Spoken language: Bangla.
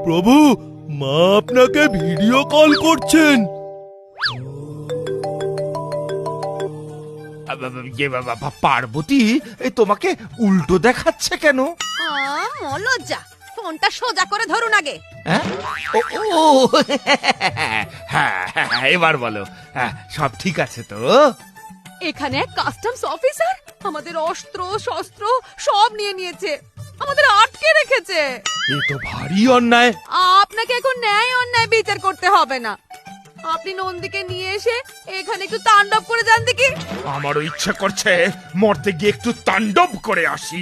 প্রভু, মা আপনাকে ভিডিও কল করছেন। পার্বতী তোমাকে উল্টো দেখাচ্ছে কেন? লজ্জা, ফোনটা সোজা করে ধরুন আগে। হ্যাঁ? ও হ্যাঁ, এবার বলো, সব ঠিক আছে তো? এখানে এক কাস্টমস অফিসার আমাদের অস্ত্র শস্ত্র সব নিয়ে নিয়েছে, আমাদের আটকে রেখেছে। এ তো ভারী অন্যায়। আপনাকে এখন ন্যায় অন্যায় বিচার করতে হবে না, আপনি নন্দীকে নিয়ে এসে এখানে একটু তাণ্ডব করে যান দেখি। আমারও ইচ্ছা করছে মরতে গিয়ে একটু তাণ্ডব করে আসি।